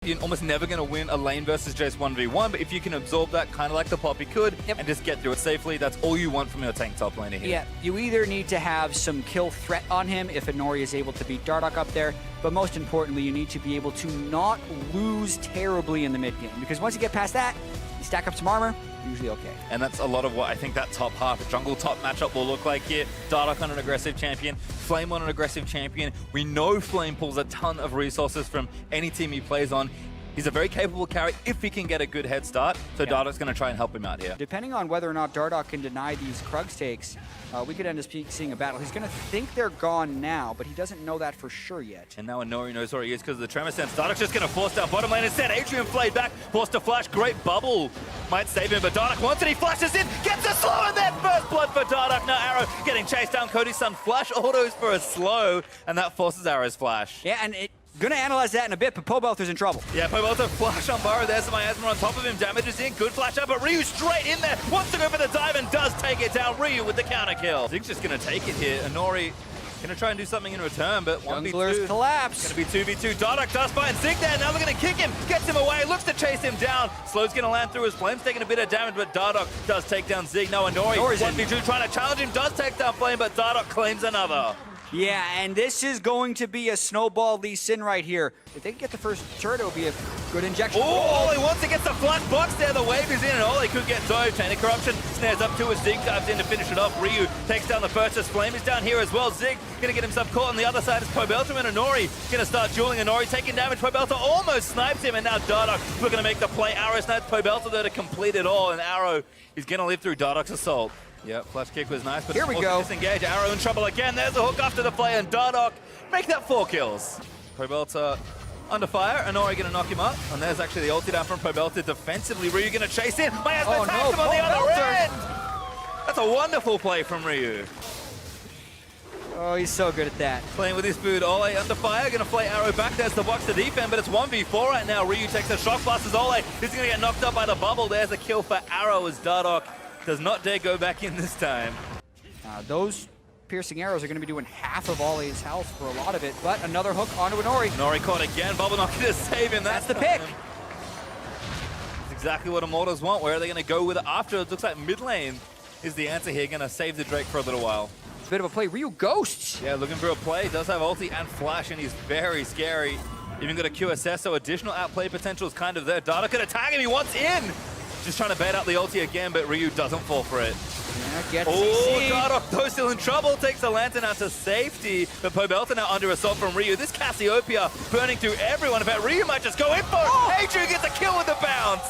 You're almost never going to win a lane versus Jace 1v1, but if you can absorb that kind of like the Poppy could and just get through it safely, that's all you want from your tank top laner here. Yeah, you either need to have some kill threat on him if Inori is able to beat Dardoch up there, but most importantly, you need to be able to not lose terribly in the mid game, because once you get past that, you stack up some armor, usually okay. And that's a lot of what I think that top half, jungle top matchup will look like here. Dardoch on an aggressive champion, Flame on an aggressive champion. We know Flame pulls a ton of resources from any team he plays on. He's a very capable carry if he can get a good head start, so Dardoch's going to try and help him out here. Depending on whether or not Dardoch can deny these Krugs takes, we could end up seeing a battle. He's going to think they're gone now, but he doesn't know that for sure yet. And now Inori knows where he is because of the Tremor Sense. Dardoch's just going to force down bottom lane instead. Adrian flayed back, forced to flash. Great bubble. Might save him, but Dardoch wants it. He flashes in, gets a slow, and then first blood for Dardoch. Now Arrow getting chased down. Cody's son flash autos for a slow, and that forces Arrow's flash. Yeah, and gonna analyze that in a bit, but Pobelter's in trouble. Yeah, Pobelter flash on Burrow. There's some miasma on top of him. Damages in. Good flash up, but Ryu straight in there. Wants to go for the dive and does take it down. Ryu with the counter kill. Zig's just gonna take it here. Inori gonna try and do something in return, but 1v2. Collapse. Gonna be 2v2. Dardoch does find Zig there. Now they're gonna kick him. Gets him away. Looks to chase him down. Slow's gonna land through his Flame's taking a bit of damage, but Dardoch does take down Zig. Now Inori 1v2 trying to challenge him. Does take down Flame, but Dardoch claims another. Yeah, and this is going to be a snowball Lee Sin right here. If they can get the first turret, it'll be a good injection. Oh, Ollie wants to get the flash box there. The wave is in, and Ollie could get dove. Chain of Corruption snares up to it. Zig dives in to finish it off. Ryu takes down the first. Flame is down here as well. Zig gonna get himself caught on the other side. It's Pobelter and Inori gonna start dueling. Inori taking damage. Pobelter almost snipes him, and now Dardoch looking to make the play. Arrow snipes Pobelter there to complete it all, and Arrow is gonna live through Dardoch's assault. Yep, flash kick was nice, but here we go. Disengage. Arrow in trouble again. There's a hook after the play, and Dardoch make that 4 kills. Pobelter under fire. Inori gonna knock him up, and there's actually the ulti down from Pobelter defensively. Ryu gonna chase in. Miasma attacks him on the other end. That's a wonderful play from Ryu. Oh, he's so good at that. Playing with his food. Ole under fire, gonna play Arrow back. There's the box to defend, but it's 1v4 right now. Ryu takes a shock blast as Ole. He's gonna get knocked up by the bubble. There's a kill for Arrow as Dardoch does not dare go back in this time. Those piercing arrows are going to be doing half of Ollie's health for a lot of it, but another hook onto Inori. Inori caught again. Bubble not going to save him. That's the pick. That's exactly what Immortals want. Where are they going to go with it after? It looks like mid lane is the answer here. Going to save the Drake for a little while. Bit of a play. Ryu ghosts. Yeah, looking for a play. Does have ulti and flash, and he's very scary. Even got a QSS, so additional outplay potential is kind of there. Dardoch could attack him. He wants in. Just trying to bait out the ulti again, but Ryu doesn't fall for it. Yeah, Dardoch, though, still in trouble. Takes the lantern out to safety, but Pobelter now under assault from Ryu. This Cassiopeia burning through everyone. In fact, Ryu might just go in for it. Adrian gets a kill with the bounce.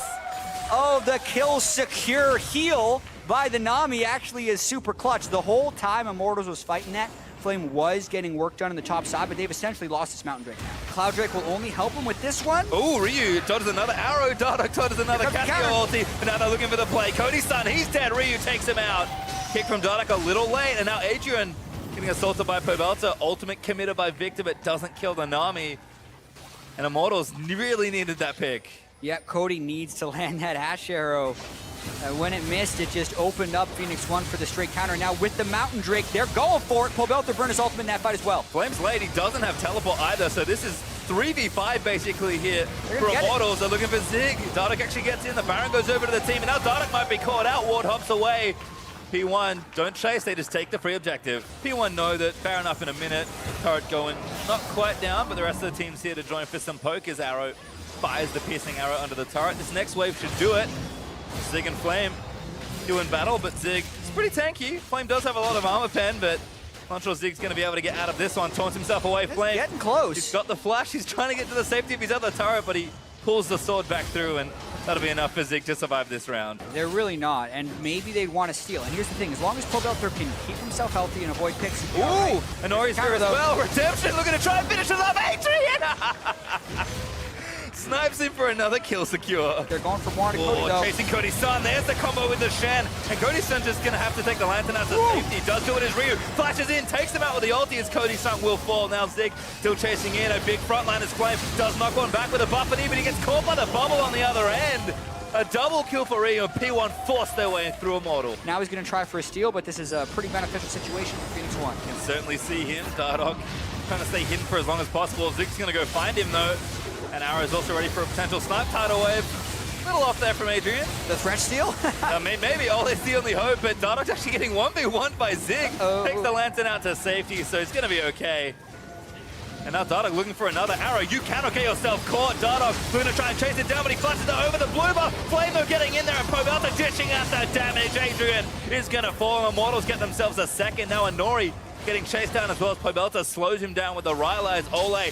Oh, the kill secure heal by the Nami actually is super clutch. The whole time Immortals was fighting that, Flame was getting work done on the top side, but they've essentially lost this Mountain Drake now. Cloud Drake will only help him with this one. Oh, Ryu dodges another arrow. Dardoch dodges another Cassio ulti, and now they're looking for the play. Cody's son, he's dead. Ryu takes him out. Kick from Dardoch a little late, and now Adrian getting assaulted by Pobelter. Ultimate committed by Victor, but doesn't kill the Nami. And Immortals really needed that pick. Yep, Cody needs to land that Ash Arrow. When it missed, it just opened up Phoenix 1 for the straight counter. Now with the Mountain Drake, they're going for it. Pobelter burned his ultimate in that fight as well. Flame's late, he doesn't have teleport either, so this is 3v5 basically here for Immortals. They're looking for Zig. Dardoch actually gets in, the Baron goes over to the team, and now Dardoch might be caught out. Ward hops away. P1 don't chase, they just take the free objective. P1 know that fair enough in a minute. Turret going not quite down, but the rest of the team's here to join for some poke as Arrow fires the piercing arrow under the turret. This next wave should do it. Zig and Flame doing battle, but Zig is pretty tanky. Flame does have a lot of armor pen, but I'm not sure Zig's going to be able to get out of this one. Taunts himself away. Flame getting close. He's got the flash. He's trying to get to the safety of his other turret, but he pulls the sword back through, and that'll be enough for Zig to survive this round. They're really not, and maybe they'd want to steal. And here's the thing, as long as Pobelter can keep himself healthy and avoid picks. Ooh, Inori's here as well. Redemption looking to try and finish it up. Adrian! Snipes him for another kill secure. They're going for more to Cody, though. Chasing Cody's son. There's the combo with the Shen. And Cody's son just going to have to take the lantern out to safety. He does do it as Ryu. Flashes in, takes him out with the ulti as Cody's son will fall. Now Zig still chasing in. A big frontliner's Flame does knock one back with a buff, but he gets caught by the bubble on the other end. A double kill for Ryu, and P1 forced their way through Immortal. Now he's going to try for a steal, but this is a pretty beneficial situation for Phoenix 1. Can certainly see him. Dardoch trying to stay hidden for as long as possible. Zig's going to go find him, though. And Arrow's also ready for a potential snipe tidal wave. A little off there from Adrian. The Thresh steal? Maybe Ole's the only hope, but Dardock's actually getting 1v1 by Zig. Takes the Lantern out to safety, so it's going to be okay. And now Dardock looking for another arrow. You cannot get yourself caught. Dardock going to try and chase it down, but he flashes it over the blue bar. Flameo getting in there, and Pobelta dishing out that damage. Adrian is going to fall. Immortals get themselves a second. Now Inori getting chased down as well as Pobelta slows him down with the Rylai's. Ole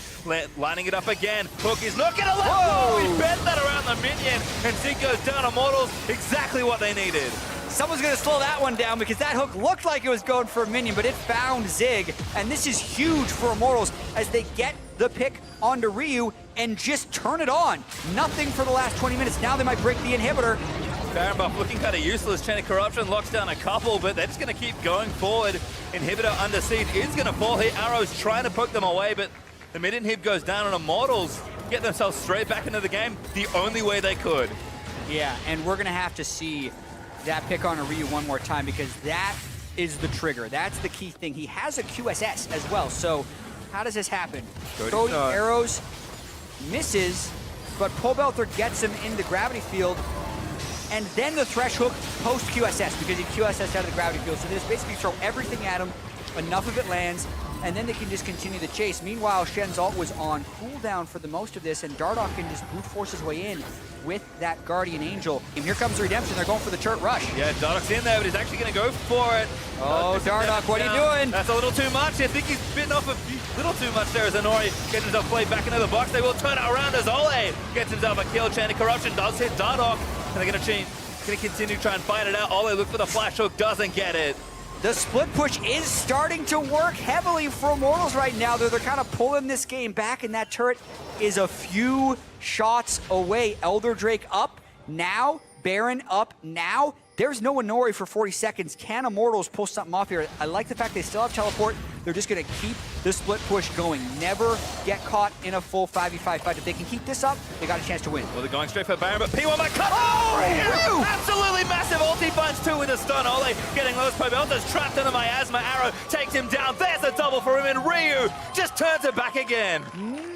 lining it up again. Hook is not going to let go. He bent that around the minion, and Zig goes down. Immortals, exactly what they needed. Someone's going to slow that one down because that hook looked like it was going for a minion, but it found Zig. And this is huge for Immortals as they get the pick onto Ryu and just turn it on. Nothing for the last 20 minutes. Now they might break the inhibitor. Baron buff looking kind of useless. Chain of Corruption locks down a couple, but they're just going to keep going forward. Inhibitor under siege is going to fall here. Arrow's trying to poke them away, but the mid inhib goes down, and Immortals get themselves straight back into the game the only way they could. Yeah, and we're going to have to see that pick on a Ryu one more time because that is the trigger. That's the key thing. He has a QSS as well, so how does this happen? Throwing arrows, misses, but Pobelta gets him in the gravity field, and then the Thresh hook post QSS because he QSS out of the gravity field. So they just basically throw everything at him, enough of it lands, and then they can just continue the chase. Meanwhile, Shen's ult was on cooldown for the most of this, and Dardock can just brute force his way in with that Guardian Angel. And here comes the redemption. They're going for the turret rush. Yeah, Dardock's in there, but he's actually going to go for it. Oh, Dardock, what are you doing? That's a little too much. I think he's bitten off a little too much there as Inori gets himself played back into the box. They will turn it around as Ole gets himself a kill. Chain of Corruption does hit Dardock, and they're going to continue to try and fight it out. Ole look for the flash hook, doesn't get it. The split push is starting to work heavily for Immortals right now. They're kind of pulling this game back, and that turret is a few shots away. Elder Drake up now, Baron up now. There's no Inori for 40 seconds. Can Immortals pull something off here? I like the fact they still have teleport. They're just going to keep the split push going. Never get caught in a full 5v5 fight. If they can keep this up, they got a chance to win. Well, they're going straight for Baron, but P1 might cut. Oh, Ryu! Absolutely massive ulti bunch too with a stun. Ole getting those. Pobelta's trapped in the miasma. Arrow takes him down. There's a double for him, and Ryu just turns it back again.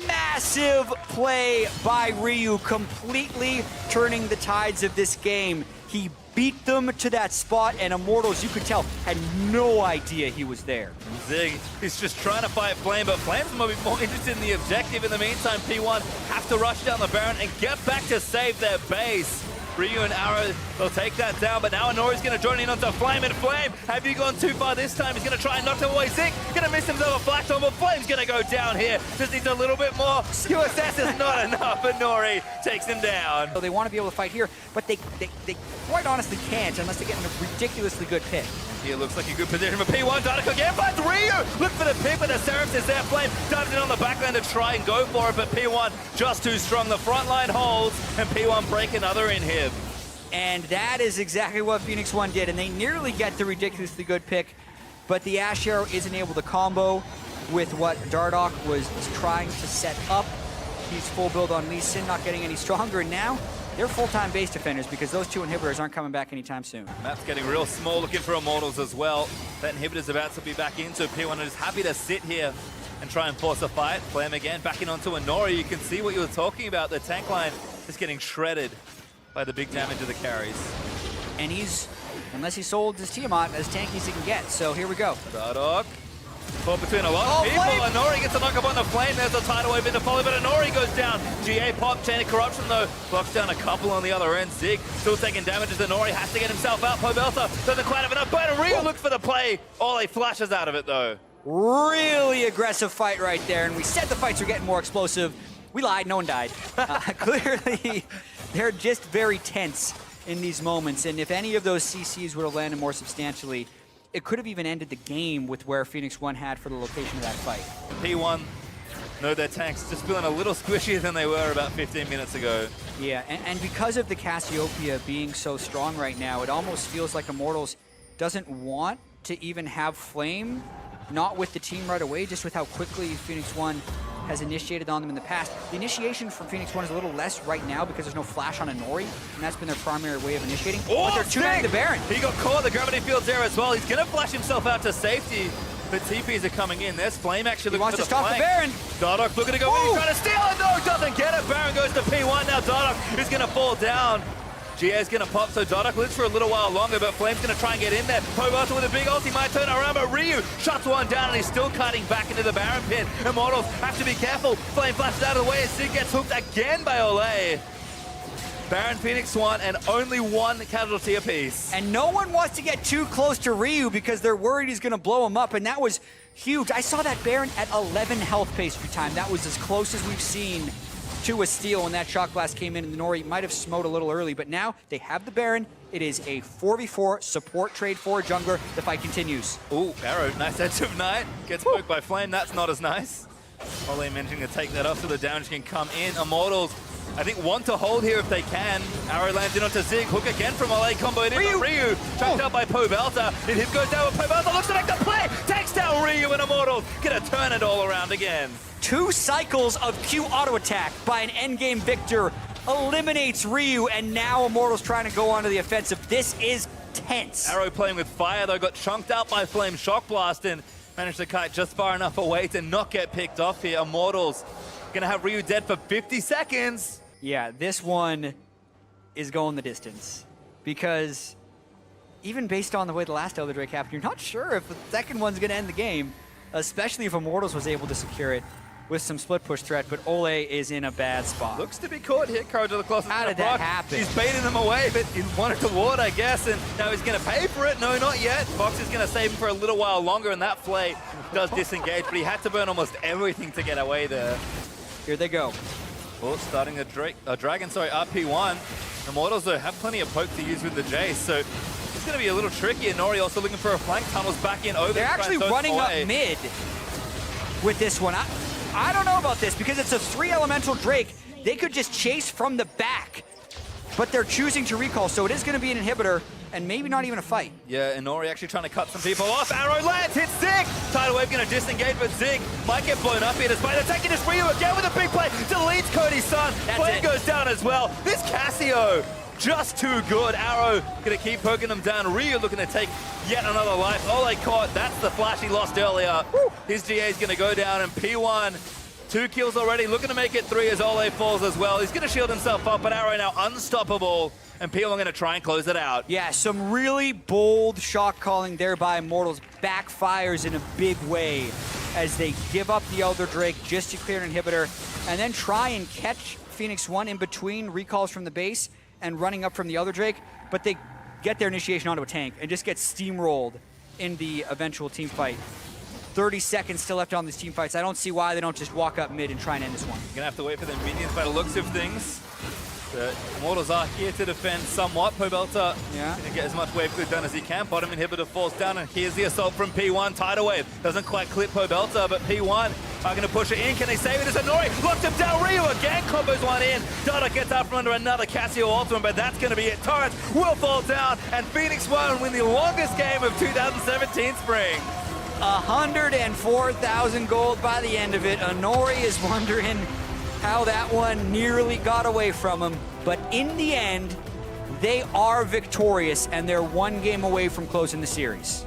Massive play by Ryu, completely turning the tides of this game. He beat them to that spot, and Immortals, you could tell, had no idea he was there. Zig is just trying to fight Flame, but Flame's might be more interested in the objective. In the meantime, P1 have to rush down the Baron and get back to save their base. Ryu and Arrow, they'll take that down, but now Inori's going to join in onto Flame, and Flame, have you gone too far this time? He's going to try and knock him away. Zig going to miss himself a flash on, but Flame's going to go down here. Just needs a little bit more. QSS is not enough. Inori takes him down. So they want to be able to fight here, but they quite honestly can't unless they get in a ridiculously good pick. Here looks like a good position for P1. Dardock again finds Ryu. Look for the pick, but the Seraphs is there. Flame dives in on the backline to try and go for it, but P1 just too strong. The front line holds, and P1 break another inhib. And that is exactly what Phoenix One did, and they nearly get the ridiculously good pick, but the Ash Arrow isn't able to combo with what Dardock was trying to set up. He's full build on Lee Sin, not getting any stronger, and now they're full-time base defenders because those two inhibitors aren't coming back anytime soon. Map's getting real small, looking for Immortals as well. That inhibitor's about to be back in, so P1 is happy to sit here and try and force a fight. Flame again, backing onto Inori. You can see what you were talking about. The tank line is getting shredded by the big damage of the carries. And he's, unless he sold his Tiamat, as tanky as he can get. So here we go. Dardock caught between a lot of people. Flame. Inori gets a knock up on the Flame. There's a tidal wave into follow, but Inori goes down. GA pop, Chain of Corruption though, blocks down a couple on the other end. Zig still taking damage as Inori has to get himself out. Pobelta doesn't quite have enough, but Ryu looks for the play. Ole flashes out of it though. Really aggressive fight right there, and we said the fights were getting more explosive. We lied, no one died. Clearly, they're just very tense in these moments, and if any of those CCs would have landed more substantially, it could have even ended the game with where Phoenix One had for the location of that fight. P1 know their tanks just feeling a little squishier than they were about 15 minutes ago. Yeah, and because of the Cassiopeia being so strong right now, it almost feels like Immortals doesn't want to even have Flame, not with the team right away, just with how quickly Phoenix One has initiated on them in the past. The initiation from Phoenix One is a little less right now because there's no flash on Inori, and that's been their primary way of initiating. Oh, but they're 2-manning the Baron. He got caught. The gravity field's there as well. He's going to flash himself out to safety. The TPs are coming in. There's Flame actually He looking wants for to stop the Baron. Dardoch looking to go in. He's trying to steal it. No, doesn't get it. Baron goes to P1. Now Dardoch is going to fall down. GA is going to pop, so Dardoch lives for a little while longer, but Flame's going to try and get in there. Pobelta with a big ult, he might turn around, but Ryu shuts one down, and he's still cutting back into the Baron pit. Immortals have to be careful. Flame flashes out of the way as Zig gets hooked again by Ole. Baron, Phoenix Swan, and only one casualty apiece. And no one wants to get too close to Ryu because they're worried he's going to blow him up, and that was huge. I saw that Baron at 11 health pace for time. That was as close as we've seen to a steal when that Shock Blast came in, and the Nori might have smote a little early, but now they have the Baron. It is a 4v4 support trade for a jungler. The fight continues. Ooh, Arrow, nice edge of night. Gets poked by Flame, that's not as nice. Ole mentioning to take that off so the damage can come in. Immortals, I think, want to hold here if they can. Arrow lands in onto Zig. Hook again from Ole, combo it in. Ryu chucked out by Pobelta. And hit goes down with Pobelta, looks to make the play. Takes down Ryu, and Immortals gonna turn it all around again. 2 cycles of Q auto attack by an endgame victor eliminates Ryu, and now Immortals trying to go onto the offensive. This is tense. Arrow playing with fire, though, got chunked out by Flame Shock Blast and managed to kite just far enough away to not get picked off here. Immortals gonna have Ryu dead for 50 seconds. Yeah, this one is going the distance, because even based on the way the last Elder Drake happened, you're not sure if the second one's gonna end the game, especially if Immortals was able to secure it with some split push threat, but Ole is in a bad spot. Looks to be caught here. Courage of the closest. How did that happen? He's baiting them away, but he wanted to ward, I guess, and now he's going to pay for it. No, not yet. Fox is going to save him for a little while longer, and that flay does disengage, but he had to burn almost everything to get away there. Here they go. Well, starting a dragon, RP1. Immortals, though, have plenty of poke to use with the Jace, so it's going to be a little tricky. And Nori also looking for a flank. Tunnels back in over. They're actually running up mid with this one. I don't know about this, because it's a 3 elemental Drake. They could just chase from the back, but they're choosing to recall, so it is going to be an inhibitor and maybe not even a fight. Yeah, and Nori actually trying to cut some people off. Arrow lands, hits Zig. Tidal Wave going to disengage, but Zig might get blown up here despite attacking his Ryu again with a big play. Deletes Cody's son. Flame goes down as well. This Cassio, just too good. Arrow going to keep poking them down. Ryu looking to take yet another life. Ole caught. That's the flash he lost earlier. Woo. His GA is going to go down, and P1, 2 kills already. Looking to make it 3 as Ole falls as well. He's going to shield himself up, but Arrow now unstoppable. And P1 going to try and close it out. Yeah, some really bold shock calling there by Immortals. Backfires in a big way as they give up the Elder Drake just to clear an inhibitor, and then try and catch Phoenix 1 in between recalls from the base and running up from the Elder Drake, but they get their initiation onto a tank and just get steamrolled in the eventual team fight. 30 seconds still left on these team fights. I don't see why they don't just walk up mid and try and end this one. You're gonna have to wait for the minions by the looks of things. The Immortals are here to defend somewhat. Pobelta gonna get as much wave clear done as he can. Bottom inhibitor falls down, and here's the assault from P1. Tidal Wave doesn't quite clip Pobelta, but P1 are gonna push it in. Can they save it? As Nori locked him down. Ryu again combos one in. Dardoch gets out from under another Cassio ultimate, but that's gonna be it. Torrents will fall down, and Phoenix 1 win the longest game of 2017 spring. 104,000 gold by the end of it. Nori is wondering how that one nearly got away from him, but in the end, they are victorious, and they're 1 game away from closing the series.